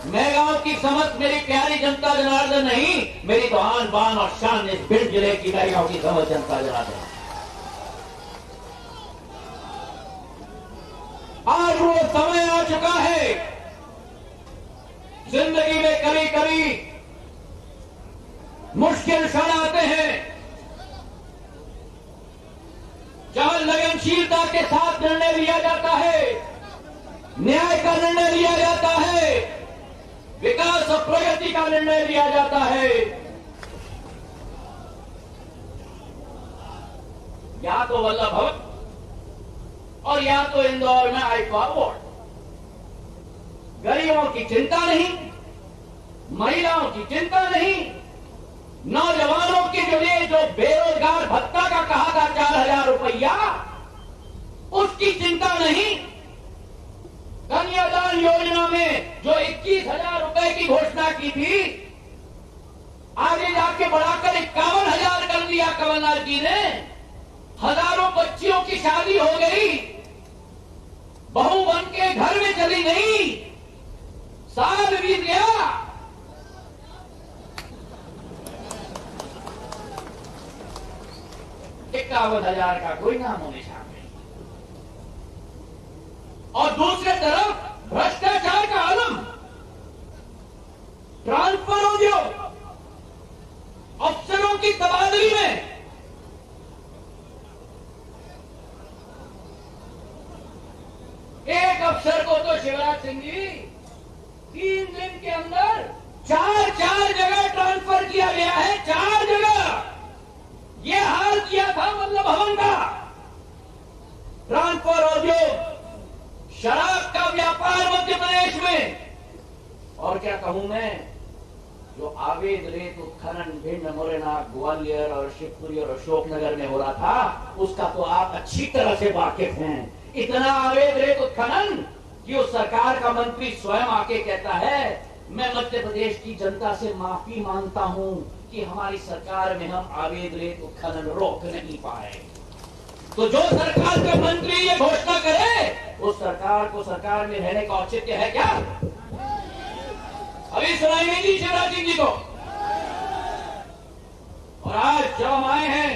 मैं गांव की समझ मेरी प्यारी जनता जनार्दन नहीं, मेरी तो आन बान और शान इस भिंड जिले की मैं गांव की समझ जनता जनार्दन। आज वो समय आ चुका है, जिंदगी में कभी कभी मुश्किल क्षण आते हैं, जहां लगनशीलता के साथ निर्णय लिया जाता है, न्याय का निर्णय लिया जाता है, विकास और प्रगति का निर्णय लिया जाता है। या तो वल्लभ भवन और या तो इंदौर में आईफा बोर्ड। गरीबों की चिंता नहीं, महिलाओं की चिंता नहीं, नौजवानों के लिए जो बेरोजगार भत्ता का कहा था 4,000 रुपया, उसकी चिंता नहीं। कन्यादान योजना में जो 21,000 रुपए की घोषणा की थी, आगे जाके बढ़ाकर 51,000 कर दिया कमलनाथ जी ने। हजारों बच्चियों की शादी हो गई, बहू बन के घर में चली गई, साल बीत गया, 51,000 का कोई नाम होने निशान नहीं। और दूसरे तरफ भ्रष्टाचार का आलम, ट्रांसफर उद्योग, अफसरों की तबादली में एक अफसर को तो शिवराज सिंह जी 3 दिन के अंदर 4 जगह ट्रांसफर किया गया है, 4 जगह। ये हाल किया था वल्लभ भवन का। ट्रांसफर उद्योग, शराब का व्यापार मध्य प्रदेश में, और क्या कहूं मैं, जो अवैध रेत उत्खनन भिंड, मुरैना, ग्वालियर और शिवपुरी और अशोकनगर में हो रहा था, उसका तो आप अच्छी तरह से वाकिफ हैं। इतना अवैध रेत उत्खनन कि उस सरकार का मंत्री स्वयं आके कहता है, मैं मध्य प्रदेश की जनता से माफी मांगता हूं कि हमारी सरकार में हम अवैध रेत उत्खनन रोक नहीं पाए। तो जो सरकार का मंत्री ये घोषणा करे, उस सरकार को सरकार में रहने का औचित्य है क्या? अभी सुनाई नहीं दी शिवराज सिंह जी को। और आज जब हम आए हैं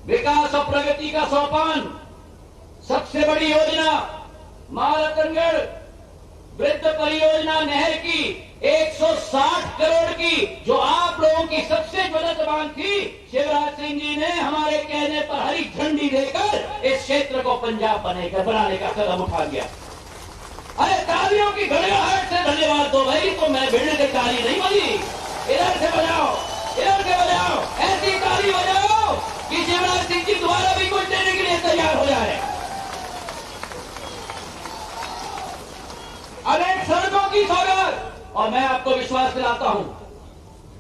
विकास और प्रगति का सोपान, सबसे बड़ी योजना महारतनगढ़ वृद्ध परियोजना नहर की 160 करोड़ की, जो आप लोगों की सबसे ज्वलंत मांग थी, शिवराज सिंह जी ने हमारे कहने पर हरी झंडी देकर इस क्षेत्र को पंजाब बनाने का कदम उठा लिया। अरे तालियों की गड़गड़ाहट से धन्यवाद दो भाई। तो मैं भिड़ के ताली नहीं बजी, इधर से बजाओ, इधर से बजाओ, ऐसी ताली बजाओ कि शिवराज सिंह जी दोबारा भी कुछ देने के लिए तैयार हो जाए। अनेक सड़कों की सौगात, और मैं आपको विश्वास दिलाता हूं,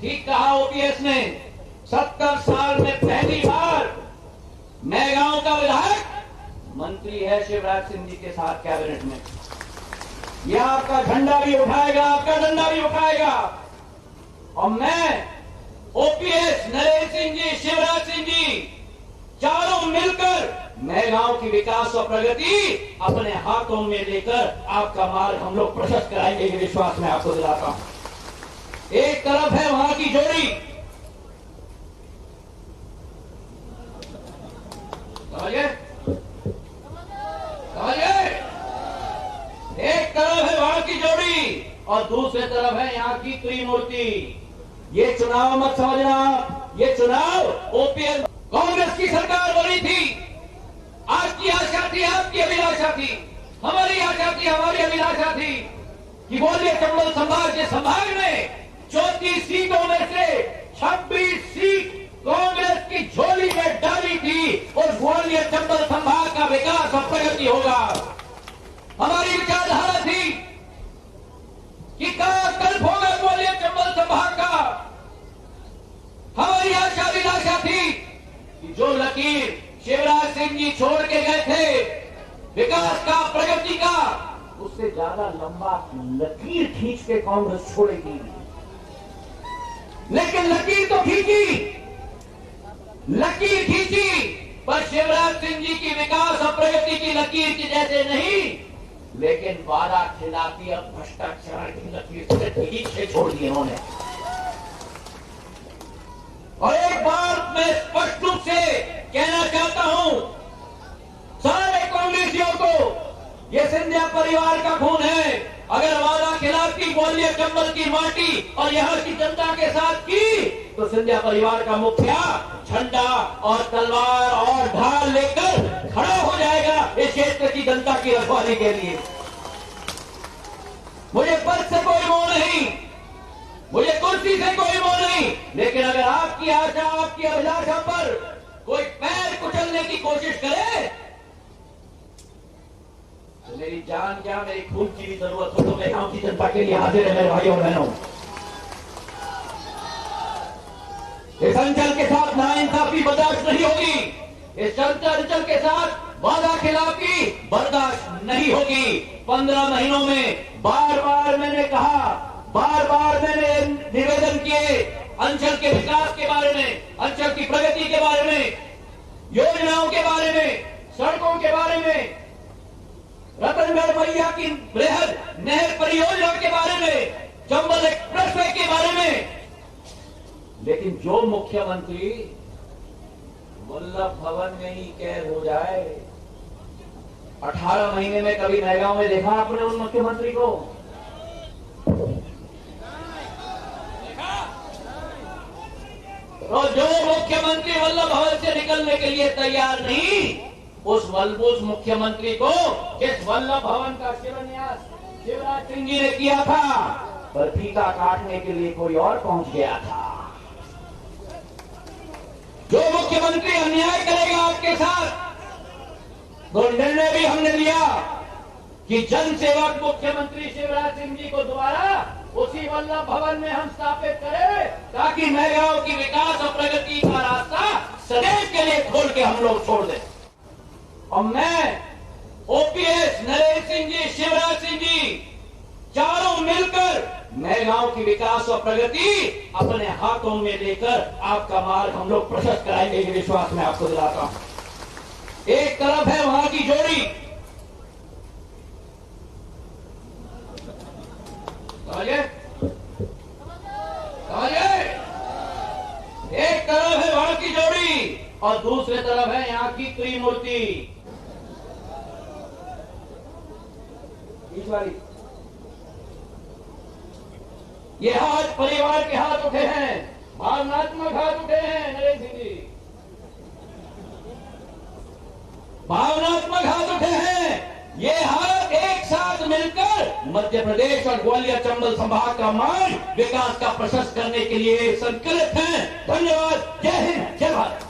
ठीक कहा ओपीएस ने, 70 साल में पहली बार मैं गांव का विधायक मंत्री है शिवराज सिंह जी के साथ कैबिनेट में। यह आपका झंडा भी उठाएगा, आपका डंडा भी उठाएगा। और मैं, ओपीएस, नरेंद्र सिंह जी, शिवराज सिंह जी, चारों मिलकर मैं गांव की विकास और प्रगति अपने हाथों में लेकर आपका मार्ग हम लोग प्रशस्त कराएंगे, ये विश्वास मैं आपको दिलाता हूं। एक तरफ है वहां की जोड़ी, समझिए, एक तरफ है वहां की जोड़ी और दूसरे तरफ है यहां की त्रिमूर्ति। ये चुनाव मत समझना, ये चुनाव ओपीएस कांग्रेस की सरकार बनी थी, आपकी आशा थी, आपकी अभिलाषा थी, हमारी आशा थी, हमारी अभिलाषा थी कि ग्वालियर चंबल संभाग के संभाग में 34 सीटों में से 26 सीट कांग्रेस की झोली में डाली थी और ग्वालियर चंबल संभाग का विकास और प्रगति होगा। हमारी विचारधारा थी कि कायाकल्प होगा ग्वालियर चंबल संभाग का। हमारी आशा अभिलाषा थी कि जो लकीर शिवराज सिंह जी छोड़ के गए थे विकास का, प्रगति का, उससे ज्यादा लंबा लकीर खींच के कांग्रेस छोड़ेगी। लेकिन लकीर तो खींची, लकीर खींची, पर शिवराज सिंह जी की विकास और प्रगति की लकीर की जैसे नहीं, लेकिन वादा खिलाफी और भ्रष्टाचार की लकीर से पीछे छोड़ दी इन्होंने। और एक बात मैं स्पष्ट रूप से कहना चाहता हूं सारे कांग्रेसियों को, ये सिंधिया परिवार का खून है। अगर वादा खिलाफ की ग्वालियर चंबल की माटी और यहां की जनता के साथ की तो सिंधिया परिवार का मुखिया झंडा और तलवार और ढाल लेकर खड़ा हो जाएगा इस क्षेत्र की जनता की रखवाली के लिए। मुझे पद से कोई मोह नहीं, मुझे कुर्सी से कोई मोह नहीं, लेकिन अगर आपकी आशा, आपकी अभिलाषा पर कोई पैर कुचलने की कोशिश करे तो मेरी जान क्या, मेरी खून की भी जरूरत हो तो मैं गांव की जनता के लिए हाजिर है मेरे भाइयों बहनों। इस अंचल के साथ नाइंसाफी बर्दाश्त नहीं होगी, इस अंचल के साथ वादा खिलाफी बर्दाश्त नहीं होगी। 15 महीनों में बार बार मैंने कहा, बार बार मैंने निवेदन किए अंचल के विकास के बारे में, अंचल की प्रगति के बारे में, योजनाओं के बारे में, सड़कों के बारे में, रतनगढ़ मैया की बृहद नहर परियोजना के बारे में, चंबल एक्सप्रेसवे के बारे में। लेकिन जो मुख्यमंत्री वल्लभ भवन में ही कैद हो जाए, 18 महीने में कभी नयगांव में देखा आपने उन मुख्यमंत्री को? तो जो मुख्यमंत्री वल्लभ भवन से निकलने के लिए तैयार नहीं, उस मुख्यमंत्री को जिस वल्लभ भवन का शिलान्यास शिवराज सिंह जी ने किया था, पर फीता काटने के लिए कोई और पहुंच गया था। जो मुख्यमंत्री अन्याय करेगा आपके साथ, तो निर्णय भी हमने लिया कि जन सेवक मुख्यमंत्री शिवराज सिंह जी को दोबारा उसी वल्लभ भवन में हम स्थापित करें, ताकि नयगांव की विकास और प्रगति का रास्ता सदैव के लिए खोल के हम लोग छोड़ दें। और मैं, ओपीएस, नरेंद्र सिंह जी, शिवराज सिंह जी, चारों मिलकर नयगांव की विकास और प्रगति अपने हाथों में लेकर आपका मार्ग हम लोग प्रशस्त कराएंगे, ये विश्वास मैं आपको दिलाता हूं। एक तरफ है वहां की जोड़ी, एक तरफ है वहां की जोड़ी और दूसरी तरफ है यहां की त्रिमूर्ति। ये हाथ परिवार के हाथ उठे हैं, भावनात्मक हाथ उठे हैं नरेंद्र सिंह जी, भावनात्मक हाथ उठे हैं। ये हाथ एक साथ मिलकर मध्य प्रदेश और ग्वालियर चंबल संभाग का मार्ग विकास का प्रशस्त करने के लिए संकल्पित हैं। धन्यवाद। जय हिंद, जय भारत।